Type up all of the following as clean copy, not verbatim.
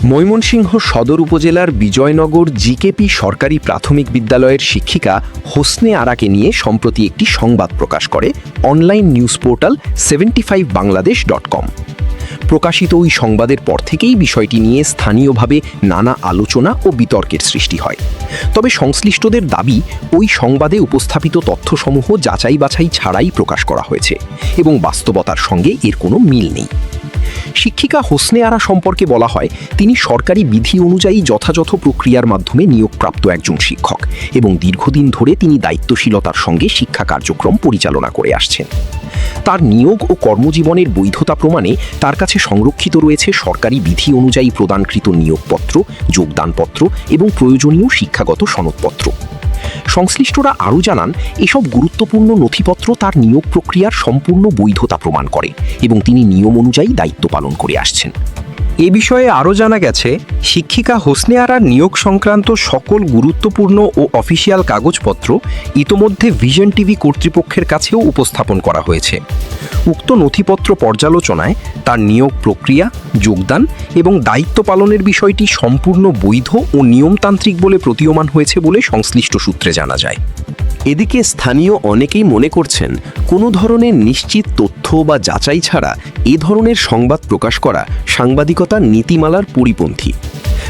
ময়মনসিংহ সদর উপজেলার বিজয়নগর জিকেপি সরকারি প্রাথমিক বিদ্যালয়ের শিক্ষিকা হোসনে আরাকে নিয়ে সম্প্রতি একটি সংবাদ প্রকাশ করে অনলাইন নিউজ পোর্টাল 75bangladesh.com। প্রকাশিত ওই সংবাদের পর থেকেই বিষয়টি নিয়ে স্থানীয়ভাবে নানা আলোচনা ও বিতর্কের সৃষ্টি হয়। তবে সংশ্লিষ্টদের দাবি, ওই সংবাদে উপস্থাপিত তথ্যসমূহ যাচাই বাছাই ছাড়াই প্রকাশ করা হয়েছে এবং বাস্তবতার সঙ্গে এর কোনো মিল নেই। শিক্ষিকা হোসনে আরা সম্পর্কে বলা হয়, তিনি সরকারি বিধি অনুযায়ী যথাযথ প্রক্রিয়ার মাধ্যমে নিয়োগপ্রাপ্ত একজন শিক্ষক এবং দীর্ঘদিন ধরে তিনি দায়িত্বশীলতার সঙ্গে শিক্ষা কার্যক্রম পরিচালনা করে আসছেন। তার নিয়োগ ও কর্মজীবনের বৈধতা প্রমাণে তার কাছে সংরক্ষিত রয়েছে সরকারি বিধি অনুযায়ী প্রদানকৃত নিয়োগপত্র, যোগদানপত্র এবং প্রয়োজনীয় শিক্ষাগত সনদপত্র। সংশ্লিষ্টরা আরও জানান, এসব গুরুত্বপূর্ণ নথিপত্র তার নিয়োগ প্রক্রিয়ার সম্পূর্ণ বৈধতা প্রমাণ করে এবং তিনি নিয়ম অনুযায়ী দায়িত্ব পালন করে আসছেন। এ বিষয়ে আরও জানা গেছে, শিক্ষিকা হোসনে আরার নিয়োগ সংক্রান্ত সকল গুরুত্বপূর্ণ ও অফিসিয়াল কাগজপত্র ইতোমধ্যে ভিশন টিভি কর্তৃপক্ষের কাছেও উপস্থাপন করা হয়েছে। উক্ত নথিপত্র পর্যালোচনায় তার নিয়োগ প্রক্রিয়া, যোগদান এবং দায়িত্ব পালনের বিষয়টি সম্পূর্ণ বৈধ ও নিয়মতান্ত্রিক বলে প্রতীয়মান হয়েছে বলে সংশ্লিষ্ট সূত্রে জানা যায়। এদিকে স্থানীয় অনেকেই মনে করছেন, কোনো ধরনের নিশ্চিত তথ্য বা যাচাই ছাড়া এ ধরনের সংবাদ প্রকাশ করা সাংবাদিকতার নীতিমালার পরিপন্থী।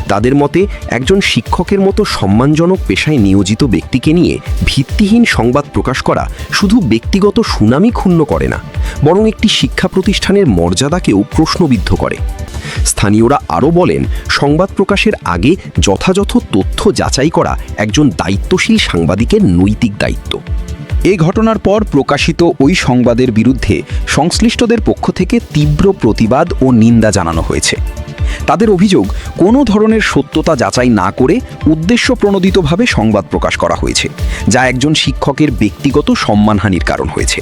তাদের মতে, একজন শিক্ষকের মতো সম্মানজনক পেশায় নিয়োজিত ব্যক্তিকে নিয়ে ভিত্তিহীন সংবাদ প্রকাশ করা শুধু ব্যক্তিগত সুনামই ক্ষুণ্ণ করে না, বরং একটি শিক্ষা প্রতিষ্ঠানের মর্যাদাকেও প্রশ্নবিদ্ধ করে। স্থানীয়রা আরও বলেন, সংবাদ প্রকাশের আগে যথাযথ তথ্য যাচাই করা একজন দায়িত্বশীল সাংবাদিকের নৈতিক দায়িত্ব। এ ঘটনার পর প্রকাশিত ওই সংবাদের বিরুদ্ধে সংশ্লিষ্টদের পক্ষ থেকে তীব্র প্রতিবাদ ও নিন্দা জানানো হয়েছে। তাদের অভিযোগ, কোনো ধরনের সত্যতা যাচাই না করে উদ্দেশ্যপ্রণোদিতভাবে সংবাদ প্রকাশ করা হয়েছে, যা একজন শিক্ষকের ব্যক্তিগত সম্মানহানির কারণ হয়েছে।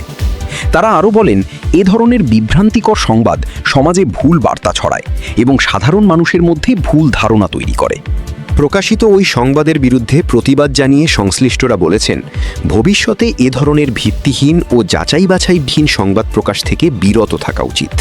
তারা আরও বলেন, এ ধরনের বিভ্রান্তিকর সংবাদ সমাজে ভুল বার্তা ছড়ায় এবং সাধারণ মানুষের মধ্যে ভুল ধারণা তৈরি করে। প্রকাশিত ওই সংবাদের বিরুদ্ধে প্রতিবাদ জানিয়ে সংশ্লিষ্টরা বলেছেন, ভবিষ্যতে এ ধরনের ভিত্তিহীন ও যাচাই বাছাইহীন সংবাদ প্রকাশ থেকে বিরত থাকা উচিত।